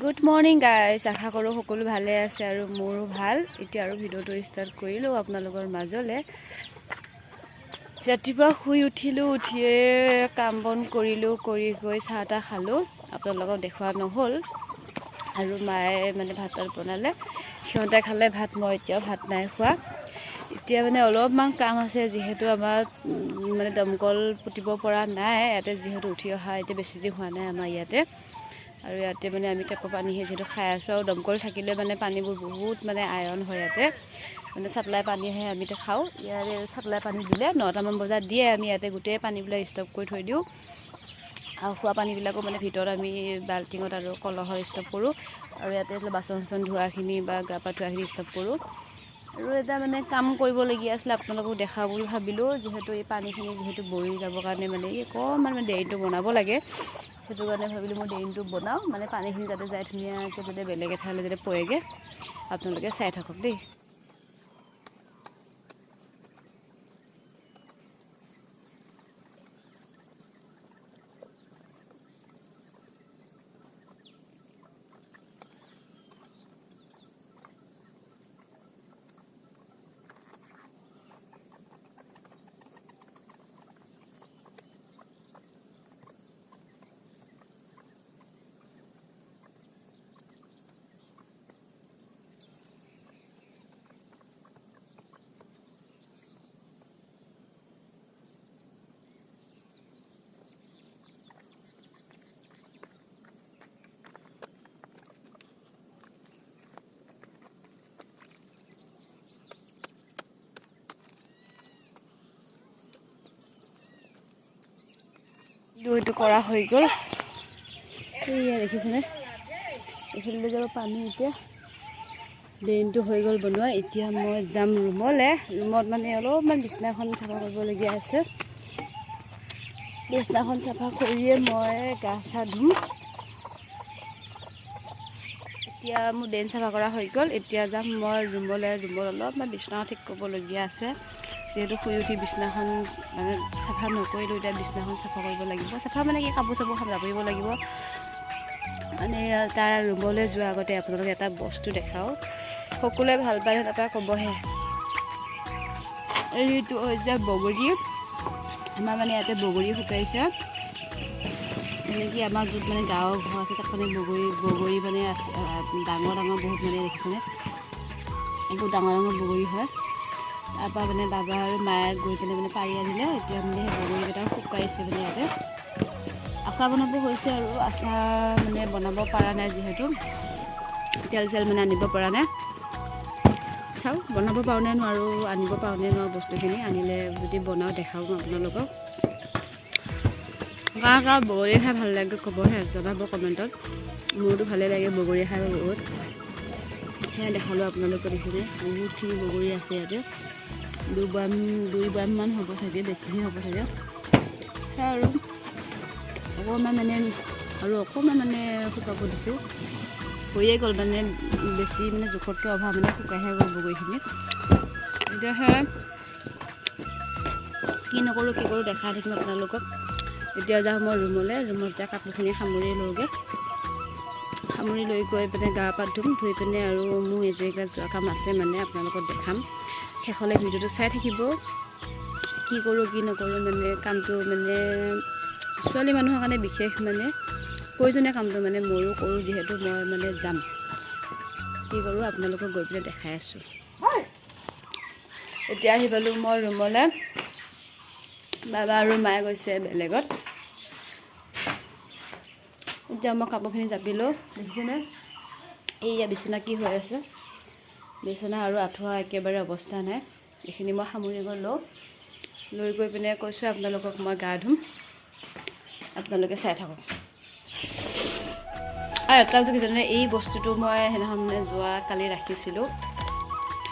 Good morning guys, আশা কৰোঁ সকলো ভালে আছে আৰু মোৰো ভাল। এতিয়া আৰু ভিডিঅ'টো ষ্টাৰ্ট কৰিলোঁ আপোনালোকৰ মাজলৈ। ৰাতিপুৱা শুই উঠিলোঁ, উঠিয়ে কাম বন কৰিলোঁ, কৰি গৈ চাহ তাহ খালোঁ। আপোনালোকক দেখুওৱা নহ'ল আৰু মায়ে মানে ভাত বনালে, সিহঁতে খালে ভাত, মই এতিয়াও ভাত নাই খোৱা। এতিয়া মানে অলপমান কাম আছে, যিহেতু আমাৰ মানে দমকল পুতিব পৰা নাই ইয়াতে, যিহেতু উঠি অহা এতিয়া বেছি দিন হোৱা নাই আমাৰ ইয়াতে। আৰু ইয়াতে মানে আমি টেপৰ পানীহে যিহেতু খাই আছোঁ, আৰু দমকল থাকিলে মানে পানীবোৰ বহুত মানে আইৰণ হয় ইয়াতে, মানে চাপ্লাই পানীহে আমি খাওঁ। ইয়াৰে চাপ্লাই পানী দিলে 9টামান বজাত দিয়ে, আমি ইয়াতে গোটেই পানীবিলাক ষ্টক কৰি থৈ দিওঁ। আৰু খোৱা পানীবিলাকো মানে ভিতৰত আমি বাল্টিঙত আৰু কলহৰ ষ্টক কৰোঁ, আৰু ইয়াতে বাচন চাচন ধোৱাখিনি বা গা পা ধোৱাখিনি ষ্টক কৰোঁ। আৰু এটা মানে কাম কৰিবলগীয়া আছিলে, আপোনালোকক দেখাওঁ বুলি ভাবিলোঁ, যিহেতু এই পানীখিনি যিহেতু বৈ যাবৰ কাৰণে মানে অকণমান মানে ড্ৰেইনটো বনাব লাগে, সেইটো কাৰণে ভাবিলোঁ মই ড্ৰেইনটো বনাওঁ, মানে পানীখিনি যাতে যায় ধুনীয়াকৈ, যাতে বেলেগ এঠাইলৈ যাতে পৰেগৈ। আপোনালোকে চাই থাকক দেই। এইটো কৰা হৈ গ'ল, সেয়া দেখিছেনে, এইফালে যাব পানী। এতিয়া ড্ৰেইনটো হৈ গ'ল বনোৱা। এতিয়া মই যাম ৰুমলৈ। ৰুমত মানে অলপমান বিছনাখন চাফা কৰিবলগীয়া আছে, বিছনাখন চাফা কৰিয়ে মই গা চা ধুম। এতিয়া মোৰ ড্ৰেইন চাফা কৰা হৈ গ'ল, এতিয়া যাম মই ৰুমলৈ। ৰুমত অলপমান বিছনা ঠিক কৰিবলগীয়া আছে, যিহেতু শুই উঠি বিছনাখন মানে চাফা নকৰিলোঁ, এতিয়া বিছনাখন চাফা কৰিব লাগিব। চাফা মানে কি, কাপোৰ চাপোৰ জাপিব লাগিব। মানে তাৰ ৰুমলৈ যোৱাৰ আগতে আপোনালোকে এটা বস্তু দেখাওঁ, সকলোৱে ভাল পায় তাৰপৰা ক'বহে। এইটো হৈছে বগৰী, আমাৰ মানে ইয়াতে বগৰী শুকাইছে। এনেকৈ আমাৰ য'ত মানে গাঁৱৰ ঘৰ আছে, তাত মানে বগৰী মানে আছে, ডাঙৰ ডাঙৰ বহুত মানে দেখিছেনে, বহুত ডাঙৰ ডাঙৰ বগৰী হয়। তাৰপৰা মানে বাবা আৰু মায়ে গৈ পেলাই মানে পাৰি আনিলে। এতিয়া মানে সেই বগৰীকেইটা শুকাইছে মানে ইয়াতে। আচাৰ বনাব হৈছে, আৰু আচাৰ মানে বনাব পৰা নাই, যিহেতু তেল চেল মানে আনিব পৰা নাই। চাওঁ বনাব পাৰোঁ নে নোৱাৰোঁ, আনিব পাৰোঁ নে নোৱাৰোঁ বস্তুখিনি। আনিলে যদি বনাওঁ দেখাওঁ মই আপোনালোকক। কাৰ বগৰী খাই ভাল লাগে ক'বহে, জনাব কমেণ্টত। মোৰতো ভালে লাগে বগৰী খাই বহুত। সেয়া দেখালোঁ আপোনালোকে, দেখিছেনে বহুতখিনি বগৰী আছে ইয়াতে। দুই বাৰমান হ'ব চাগে, বেছিহে হ'ব চাগে। সেয়া আৰু অকণমান মানে শুকাব দিছোঁ। হৈয়ে গ'ল মানে, বেছি মানে জোখতকৈ অভাৱ মানে শুকাইহে গ'ল বগৰীখিনি। এতিয়া সেয়া কি কৰোঁ দেখাই থাকিম আপোনালোকক। এতিয়া যাওঁ মই ৰুমলৈ। ৰুমত যাই কাপোৰখিনি সামৰি লওঁগৈ। সামৰি লৈ গৈ পিনে গা পা ধুম, ধুই পিনে আৰু মোৰ এজেগাত যোৱা কাম আছে, মানে আপোনালোকক দেখাম। শেষলৈ ভিডিঅ'টো চাই থাকিব। কি কৰোঁ কি নকৰোঁ মানে কামটো, মানে ছোৱালী মানুহৰ কাৰণে বিশেষ মানে প্ৰয়োজনীয় কামটো, মানে ময়ো কৰোঁ, যিহেতু মই মানে যাম। কি কৰোঁ আপোনালোকক গৈ পেলাই দেখাই আছোঁ। এতিয়া আহি পালোঁ মই ৰুমলৈ। বাবা আৰু মায়ে গৈছে বেলেগত। এতিয়া মই কাপোৰখিনি জাপিলোঁ, দেখিছেনে এইয়া বিচনা কি হৈ আছে। বিচনা আৰু আঁঠুৱা একেবাৰে অৱস্থা নাই। এইখিনি মই সামৰি লৈ গৈ পিনে কৈছোঁ আপোনালোকক মই গা ধুম, আপোনালোকে চাই থাকক। আৰু এটা কথা কি জানে, এই বস্তুটো মই সেইদিনাখন মানে কালি ৰাখিছিলোঁ,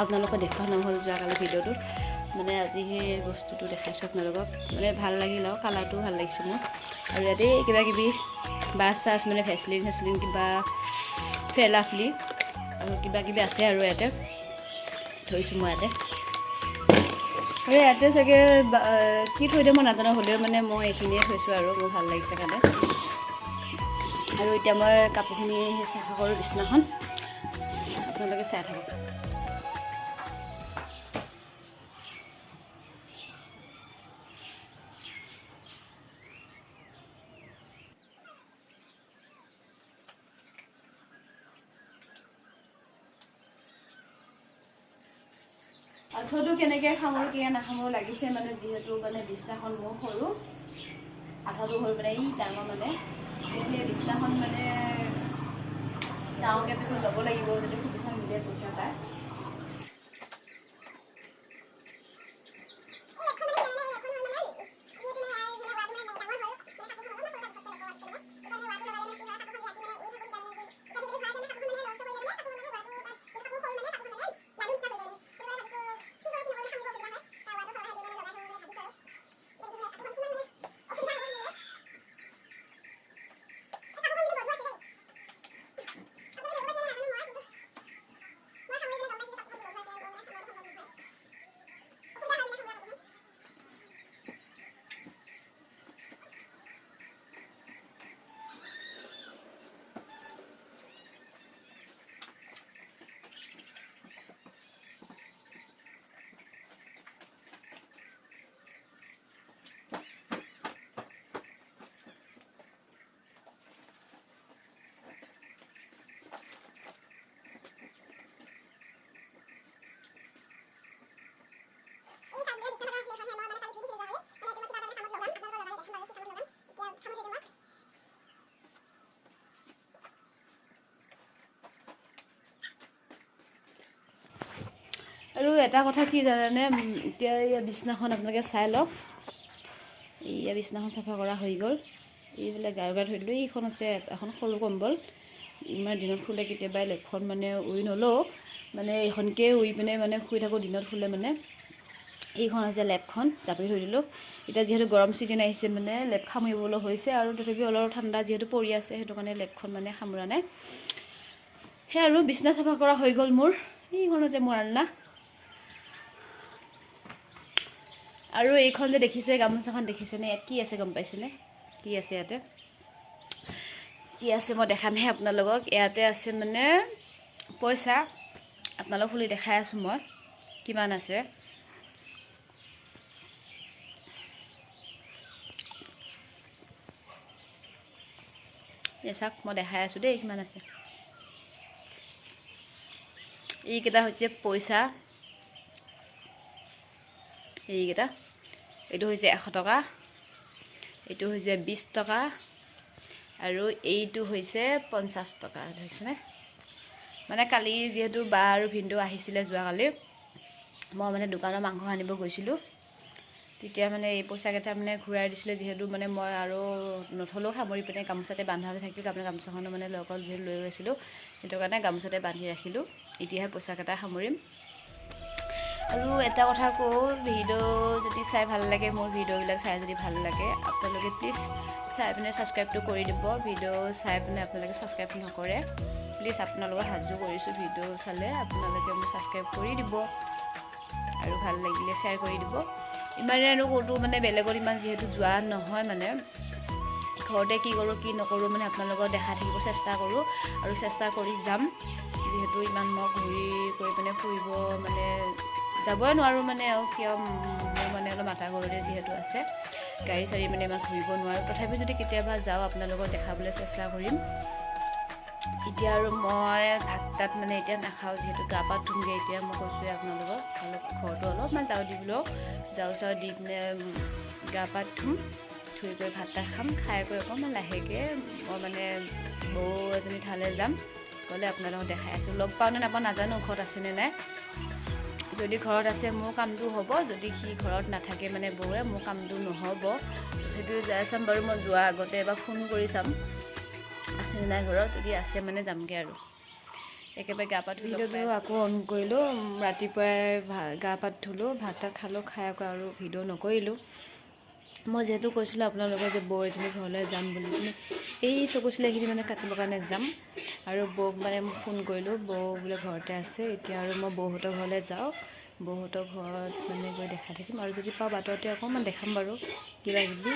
আপোনালোকক দেখুওৱা নহ'ল যোৱাকালি ভিডিঅ'টোত। মানে আজি সেই বস্তুটো দেখাইছোঁ আপোনালোকক। মানে ভাল লাগিল, আৰু কালাৰটো ভাল লাগিছে মোৰ। আৰু ইয়াতে কিবা কিবি বাছ চাছ মানে ভেচলিন কিবা ফেলাফলি আৰু কিবা কিবি আছে, আৰু ইয়াতে থৈছোঁ মই ইয়াতে। আৰু ইয়াতে চাগে কি থৈ দিওঁ মই নাজানো, হ'লেও মানে মই এইখিনিয়ে থৈছোঁ, আৰু মোৰ ভাল লাগিছে কাৰণে। আৰু এতিয়া মই কাপোৰখিনি চাফা কৰোঁ বিছনাখন আপোনালোকে চাই থাকক আঁঠুৱাটো কেনেকৈ সামৰো কেনেকৈ নাসামৰো লাগিছে মানে যিহেতু মানে বিছনাখন মোৰ সৰু আঁঠুৱাটো হ'ল মানে ই ডাঙৰ মানে সেই বিছনাখন মানে ডাঙৰকৈ পিছত ল'ব লাগিব যদি সুবিধা মিলে পইচা পায় আৰু এটা কথা কি জানেনে এতিয়া এই বিছনাখন আপোনালোকে চাই লওক এই বিছনাখন চাফা কৰা হৈ গ'ল এইবিলাক গাৰু গাই থৈ দিলোঁ এইখন আছে এখন সৰু কম্বল ইমান দিনত শুলে কেতিয়াবা লেপখন মানে উই নলওঁ মানে এইখনকে উই পিনে মানে শুই থাকোঁ দিনত শুলে মানে এইখন আছে লেপখন জাপি থৈ দিলোঁ এতিয়া যিহেতু গৰম ছিজন আহিছে মানে লেপ সামৰিবলৈ হৈছে আৰু তথাপিও অলপ ঠাণ্ডা যিহেতু পৰি আছে সেইটো কাৰণে লেপখন মানে সামৰা নাই সেই আৰু বিছনা চাফা কৰা হৈ গ'ল মোৰ এইখন যে মোৰ আলনা আৰু এইখন যে দেখিছে গামোচাখন দেখিছেনে ইয়াত কি আছে গম পাইছেনে কি আছে ইয়াতে কি আছে মই দেখামহে আপোনালোকক ইয়াতে আছে মানে পইচা আপোনালোক খুলি দেখাই আছোঁ মই কিমান আছে চাওক মই দেখাই আছোঁ দেই কিমান আছে এইকেইটা হৈছে পইচা এইকেইটা এইটো হৈছে 100 টকা এইটো হৈছে 20 টকা আৰু এইটো হৈছে 50 টকা দেখিছেনে মানে কালি যিহেতু বা আৰু ভিনদেউ আহিছিলে যোৱাকালি মই মানে দোকানৰ মাংস আনিব গৈছিলোঁ তেতিয়া মানে এই পইচাকেইটা মানে ঘূৰাই দিছিলে যিহেতু মানে মই আৰু নথলেও সামৰি পিনে গামোচাতে বান্ধা হৈ থাকিল আপোনাৰ গামোচাখন মানে লগত যিহেতু লৈ গৈছিলোঁ সেইটো কাৰণে গামোচাতে বান্ধি ৰাখিলোঁ এতিয়াহে পইচাকেইটা সামৰিম আৰু এটা কথা কওঁ ভিডিঅ' যদি চাই ভাল লাগে মোৰ ভিডিঅ'বিলাক চাই যদি ভাল লাগে আপোনালোকে প্লিজ চাই পিনে ছাবস্ক্ৰাইবটো কৰি দিব ভিডিঅ' চাই পিনে আপোনালোকে ছাবস্ক্ৰাইব নকৰে প্লিজ আপোনালোকক সাজু কৰিছোঁ ভিডিঅ' চালে আপোনালোকে মোক ছাবস্ক্ৰাইব কৰি দিব আৰু ভাল লাগিলে শ্বেয়াৰ কৰি দিব ইমানে আৰু ক'তো মানে বেলেগত ইমান যিহেতু যোৱা নহয় মানে ঘৰতে কি কৰোঁ কি নকৰোঁ মানে আপোনালোকক দেখাই থাকিব চেষ্টা কৰোঁ আৰু চেষ্টা কৰি যাম যিহেতু ইমান মই ঘূৰি কৰি পিনে ফুৰিব মানে যাবই নোৱাৰোঁ মানে আৰু কিয় মোৰ মানে অলপ মাথা ঘৰতে যিহেতু আছে গাড়ী চাড়ী মানে ইমান ঘূৰিব নোৱাৰোঁ তথাপি যদি কেতিয়াবা যাওঁ আপোনালোকক দেখাবলৈ চেষ্টা কৰিম এতিয়া আৰু মই ভাত তাত মানে এতিয়া নাখাওঁ যিহেতু গা পা ধুমগৈ এতিয়া মই কৈছোঁৱে আপোনালোকক অলপ ঘৰটো অলপমান যাওঁ দিবলৈও যাওঁ দি পিনে গা পা ধুম ধুই কৰি ভাত তাত খাম খাই কৰি অকণমান লাহেকৈ মই মানে বৌ এজনী ঠাইলৈ যাম গ'লে আপোনালোকক দেখাই আছোঁ লগ পাওঁ নে নাপাওঁ নাজানো ঘৰত আছেনে নাই যদি ঘৰত আছে মোৰ কামটো হ'ব যদি সি ঘৰত নাথাকে মানে বৌৱে মোৰ কামটো নহ'ব তথাপিও যাই চাম বাৰু মই যোৱাৰ আগতে এবাৰ ফোন কৰি চাম আছেনে নাই ঘৰত যদি আছে মানে যামগৈ আৰু একেবাৰে গা পা ভিডিঅ'টো আকৌ অন কৰিলোঁ ৰাতিপুৱাই গা পা ধুলোঁ ভাত তাত খালোঁ খাই আকৌ আৰু ভিডিঅ' নকৰিলোঁ মই যিহেতু কৈছিলোঁ আপোনালোকৰ যে বৌ এজনী ঘৰলৈ যাম বুলি কিনে এই চকু চিলাইখিনি মানে কাটিবৰ কাৰণে যাম আৰু বৌক মানে মই ফোন কৰিলোঁ বৌ বোলে ঘৰতে আছে এতিয়া আৰু মই বৌহঁতৰ ঘৰলৈ যাওঁ বৌহঁতৰ ঘৰত মানে গৈ দেখাই থাকিম আৰু যদি পাওঁ বাটতে অকণমান দেখাম বাৰু কিবা কিবি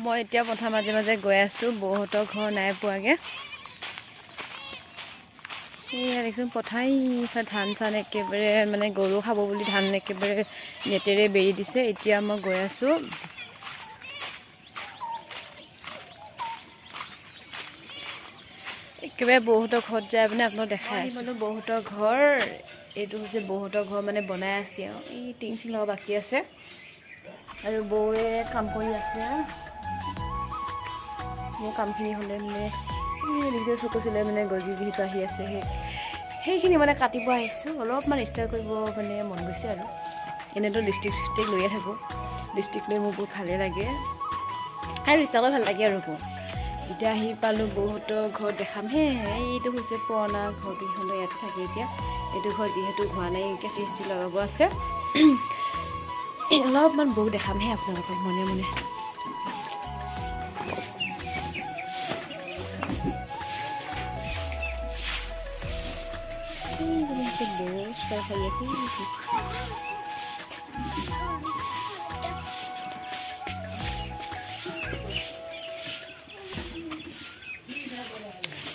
মই এতিয়া পথাৰ মাজে মাজে গৈ আছোঁ, বৌহঁতৰ ঘৰ নাই পোৱাগৈ। এয়া দেখিছোন পথাৰ ইফালে ধান চান একেবাৰে মানে গৰু খাব বুলি ধান একেবাৰে নেটেৰে বেৰি দিছে। এতিয়া মই গৈ আছোঁ একেবাৰে বৌহঁতৰ ঘৰত যায় মানে আপোনাক দেখাই আছোঁ। মানে বৌহঁতৰ ঘৰ এইটো হৈছে বৌহঁতৰ ঘৰ মানে বনাই আছে আৰু এই টিং চিং লগা বাকী আছে আৰু বৌয়ে কাম কৰি আছে। মোৰ কামখিনি হ'লে মানে নিজে চকু চুলে মানে গজি যিহেতু আহি আছে সেইখিনি মানে কাটিব আহিছোঁ। অলপমান ষ্টাইল কৰিব মানে মন গৈছে আৰু এনেতো ডিষ্ট্ৰিক্ট চিষ্ট্ৰিক্ট লৈয়ে থাকোঁ, ডিষ্ট্ৰিক্ট লৈ মোৰ বহুত ভালেই লাগে আৰু ষ্টাইল ভাল লাগে আৰু মোৰ। এতিয়া আহি পালোঁ বৌহঁতৰ ঘৰত দেখামহে। এইটো হৈছে পুৰণা ঘৰটো, সিহঁতৰ ইয়াতে থাকে এতিয়া। এইটো ঘৰ যিহেতু হোৱা নাই, কেঁচি চেচি লগাব আছে। অলপমান বৌক দেখামহে আপোনালোকক মনে মনে।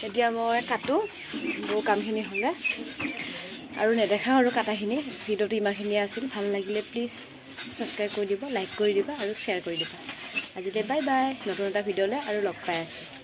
এতিয়া মই কাটোঁ বৌ কামখিনি হ'লে আৰু নেদেখাওঁ আৰু কাটাখিনি। ভিডিঅ'টো ইমানখিনিয়ে আছিল। ভাল লাগিলে প্লিজ ছাবস্ক্ৰাইব কৰি দিব, লাইক কৰি দিবা আৰু শ্বেয়াৰ কৰি দিবা। আজিলৈ বাই বাই, নতুন এটা ভিডিঅ'লৈ আৰু লগ পাই আছোঁ।